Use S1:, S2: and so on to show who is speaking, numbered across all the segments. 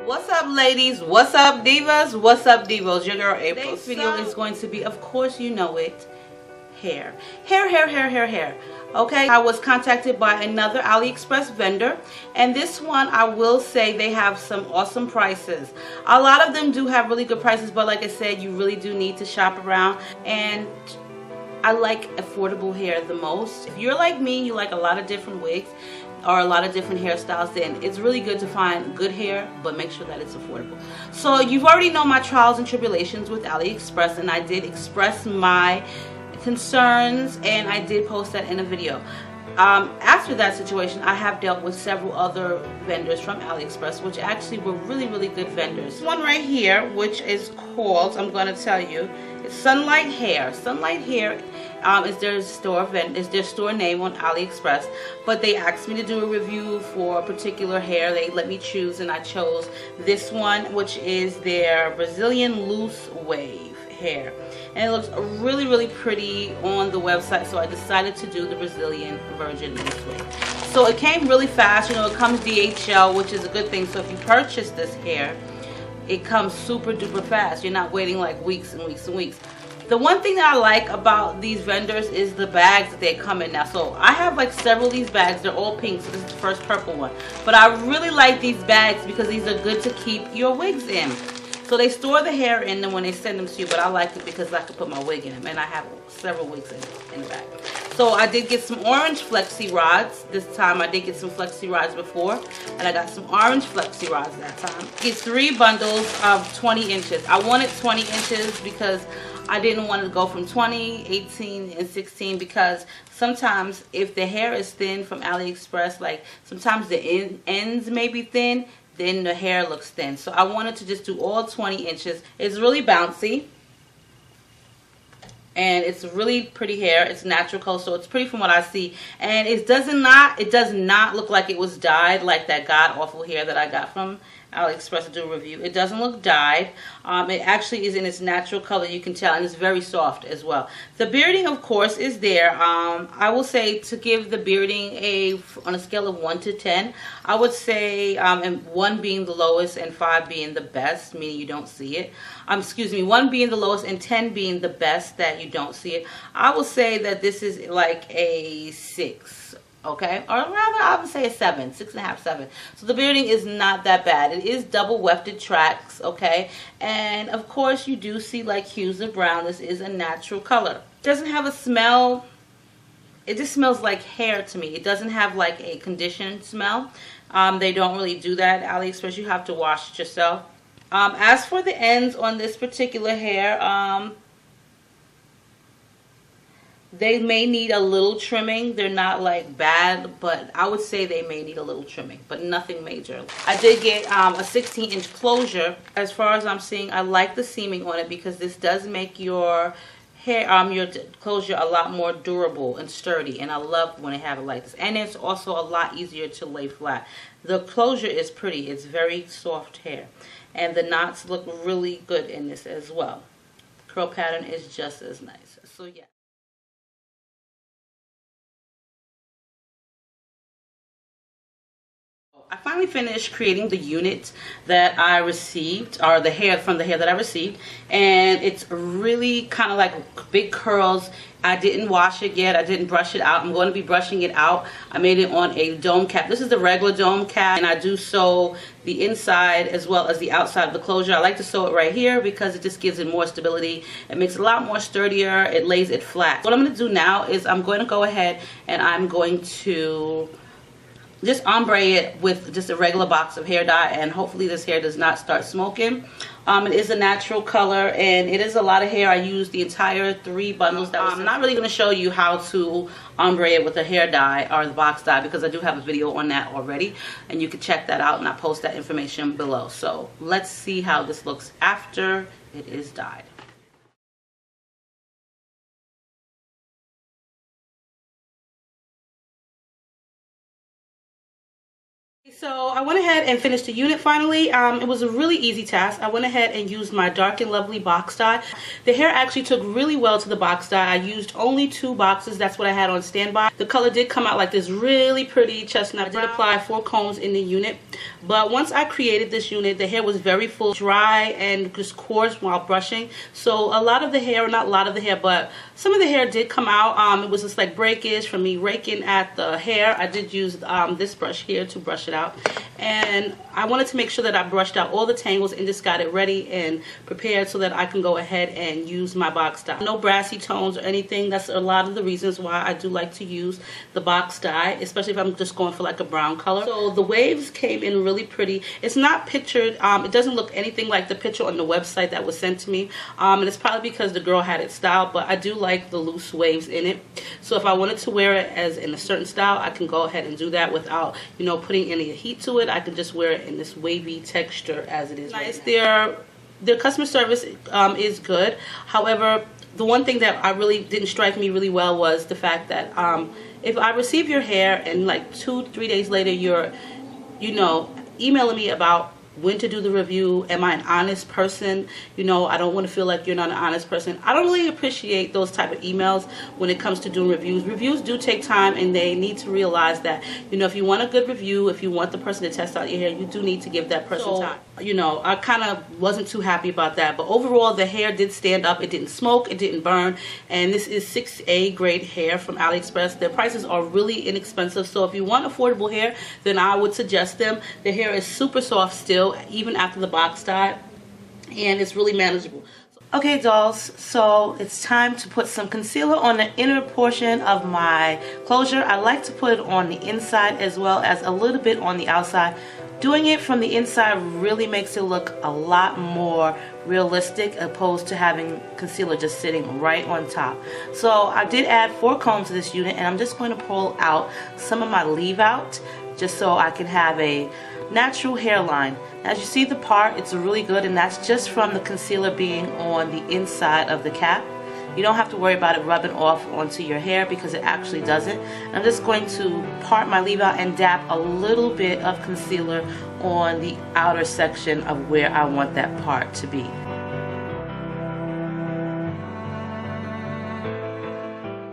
S1: What's up, ladies? What's up, divas? What's up, divos? Your girl April. Today's video is going to be, of course you know it, hair. Hair. Okay, I was contacted by another Aliexpress vendor, and this one I will say they have some awesome prices. A lot of them do have really good prices, but like I said, you really do need to shop around, and I like affordable hair the most. If you're like me, you like a lot of different wigs or a lot of different hairstyles, then it's really good to find good hair, but make sure that it's affordable. So you've already known my trials and tribulations with Aliexpress, and I did express my concerns, and I did post that in a video. After that situation, I have dealt with several other vendors from Aliexpress, which actually were really good vendors. This one right here, which is called, I'm going to tell you, it's Sunlight Hair. Sunlight Hair is their store name on Aliexpress, but they asked me to do a review for a particular hair. They let me choose, and I chose this one, which is their Brazilian loose wave hair, and it looks really pretty on the website, so I decided to do the Brazilian version this way. So it came really fast, you know, it comes DHL, which is a good thing. So if you purchase this hair, it comes super duper fast. You're not waiting like weeks and weeks. The one thing that I like about these vendors is the bags that they come in now. So I have like several of these bags. They're all pink, so this is the first purple one, but I really like these bags because these are good to keep your wigs in. So they store the hair in them when they send them to you, but I like it because I can put my wig in them, and I have several wigs in the bag. So I did get some orange flexi rods this time. I did get some flexi rods before, and I got some orange flexi rods that time. Get 3 bundles of 20 inches. I wanted 20 inches because I didn't want to go from 20, 18, and 16, because sometimes if the hair is thin from Aliexpress, like sometimes the ends may be thin, then the hair looks thin. So I wanted to just do all 20 inches. It's really bouncy, and it's really pretty hair. It's natural color, so it's pretty from what I see. And it does not look like it was dyed, like that god awful hair that I got from Aliexpress to do a review. It doesn't look dyed. It actually is in its natural color, you can tell, and it's very soft as well. The bearding, of course, is there. I will say, to give the bearding on a scale of 1 to 10, I would say 1 being the lowest and 5 being the best, meaning you don't see it. Excuse me, 1 being the lowest and 10 being the best that you don't see it. I will say that this is like a 6. Okay, or rather I would say a 7, 6.5, 7. So the bearding is not that bad. It is double wefted tracks, okay, and of course you do see like hues of brown. This is a natural color. It doesn't have a smell. It just smells like hair to me. It doesn't have like a conditioned smell. They don't really do that at Aliexpress. You have to wash it yourself. As for the ends on this particular hair, they may need a little trimming. They're not like bad, but I would say they may need a little trimming, but nothing major. I did get a 16-inch closure. As far as I'm seeing, I like the seaming on it because this does make your hair, your closure a lot more durable and sturdy, and I love when they have it like this. And it's also a lot easier to lay flat. The closure is pretty. It's very soft hair, and the knots look really good in this as well. The curl pattern is just as nice. So yeah. I finally finished creating the unit that I received, or the hair from the hair that I received, and it's really kind of like big curls. I didn't wash it yet. I didn't brush it out. I'm going to be brushing it out. I made it on a dome cap. This is the regular dome cap, and I do sew the inside as well as the outside of the closure. I like to sew it right here because it just gives it more stability. It makes it a lot more sturdier. It lays it flat. What I'm going to do now is I'm going to go ahead and I'm going to just ombre it with just a regular box of hair dye, and hopefully this hair does not start smoking. It is a natural color, and it is a lot of hair. I used the entire 3 bundles. I'm not really going to show you how to ombre it with a hair dye or the box dye because I do have a video on that already, and you can check that out, and I'll post that information below. So let's see how this looks after it is dyed. So I went ahead and finished the unit finally. It was a really easy task. I went ahead and used my Dark and Lovely box dye. The hair actually took really well to the box dye. I used only 2 boxes. That's what I had on standby. The color did come out like this really pretty chestnut brown. I did apply 4 combs in the unit. But once I created this unit, the hair was very full, dry, and just coarse while brushing. So a lot of the hair, not a lot of the hair, but some of the hair did come out. It was just like breakage from me raking at the hair. I did use this brush here to brush it out. And I wanted to make sure that I brushed out all the tangles and just got it ready and prepared so that I can go ahead and use my box dye. No brassy tones or anything. That's a lot of the reasons why I do like to use the box dye, especially if I'm just going for like a brown color. So the waves came in really pretty. It's not pictured. It doesn't look anything like the picture on the website that was sent to me. And it's probably because the girl had it styled, but I do like the loose waves in it. So if I wanted to wear it as in a certain style, I can go ahead and do that without, you know, putting any heat to it. I can just wear it in this wavy texture as it is. Nice. Their customer service is good. However, the one thing that I really didn't strike me really well was the fact that if I receive your hair and like 2-3 days later you're, you know, emailing me about when to do the review, am I an honest person? You know, I don't want to feel like you're not an honest person. I don't really appreciate those type of emails when it comes to doing reviews. Reviews do take time, and they need to realize that, you know, if you want a good review, if you want the person to test out your hair, you do need to give that person time. You know, I kind of wasn't too happy about that, but overall the hair did stand up. It didn't smoke, it didn't burn, and this is 6A grade hair from Aliexpress. Their prices are really inexpensive, so if you want affordable hair, then I would suggest them. The hair is super soft still, even after the box dye, and it's really manageable. Okay, dolls, so it's time to put some concealer on the inner portion of my closure. I like to put it on the inside as well as a little bit on the outside. Doing it from the inside really makes it look a lot more realistic opposed to having concealer just sitting right on top. So I did add 4 combs to this unit, and I'm just going to pull out some of my leave out just so I can have a natural hairline. As you see the part, it's really good, and that's just from the concealer being on the inside of the cap. You don't have to worry about it rubbing off onto your hair because it actually doesn't. I'm just going to part my leave out and dab a little bit of concealer on the outer section of where I want that part to be.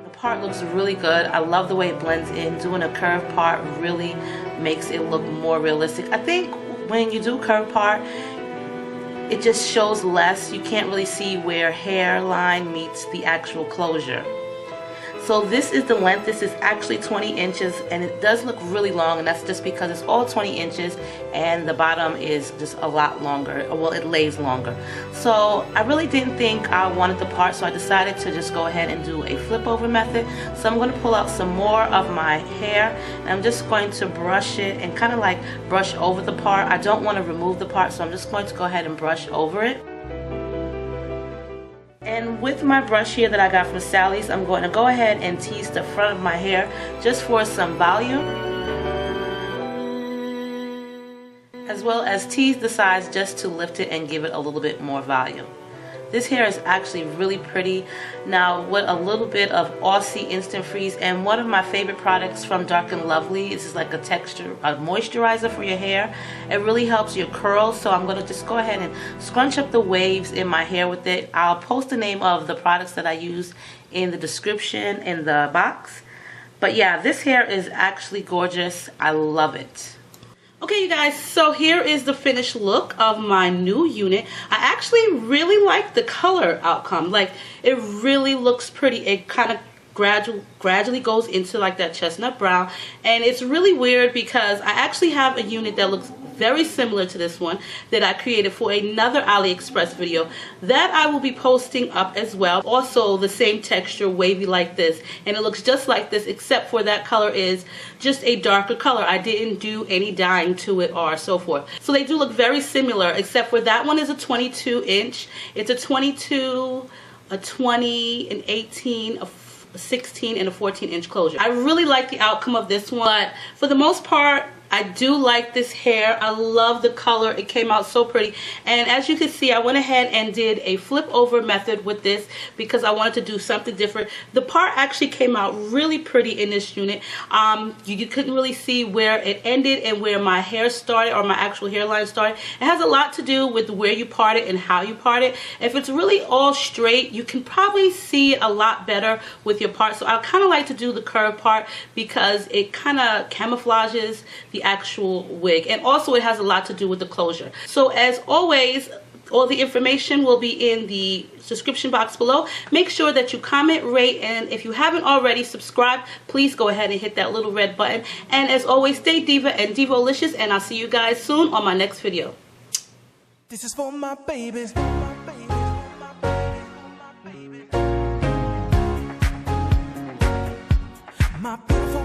S1: The part looks really good. I love the way it blends in. Doing a curved part really makes it look more realistic. I think when you do curved part, it just shows less. You can't really see where hairline meets the actual closure. So this is the length. This is actually 20 inches, and it does look really long, and that's just because it's all 20 inches and the bottom is just a lot longer. Well, it lays longer. So I really didn't think I wanted the part, so I decided to just go ahead and do a flip over method. So I'm going to pull out some more of my hair, and I'm just going to brush it and kind of like brush over the part. I don't want to remove the part, so I'm just going to go ahead and brush over it. And with my brush here that I got from Sally's, I'm going to go ahead and tease the front of my hair just for some volume, as well as tease the sides just to lift it and give it a little bit more volume. This hair is actually really pretty. Now with a little bit of Aussie Instant Freeze and one of my favorite products from Dark and Lovely, this is like a moisturizer for your hair. It really helps your curls, so I'm going to just go ahead and scrunch up the waves in my hair with it. I'll post the name of the products that I use in the description in the box. But yeah, this hair is actually gorgeous. I love it. Okay, you guys, so here is the finished look of my new unit. I actually really like the color outcome. Like, it really looks pretty. It kind of gradually goes into like that chestnut brown, and it's really weird because I actually have a unit that looks very similar to this one that I created for another AliExpress video that I will be posting up as well. Also the same texture, wavy like this, and it looks just like this, except for that color is just a darker color. I didn't do any dyeing to it or so forth. So they do look very similar, except for that one is a 22 inch. It's a 22, a 20, an 18, a 16, and a 14 inch closure. I really like the outcome of this one, but for the most part, I do like this hair. I love the color. It came out so pretty. And as you can see, I went ahead and did a flip over method with this because I wanted to do something different. The part actually came out really pretty in this unit. You couldn't really see where it ended and where my hair started, or my actual hairline started. It has a lot to do with where you part it and how you part it. If it's really all straight, you can probably see a lot better with your part. So I kind of like to do the curved part because it kind of camouflages the actual wig, and also it has a lot to do with the closure. So as always, all the information will be in the description box below. Make sure that you comment, rate, and if you haven't already, subscribe. Please go ahead and hit that little red button. And as always, stay diva and divolicious, and I'll see you guys soon on my next video.
S2: This is for my babies. My beautiful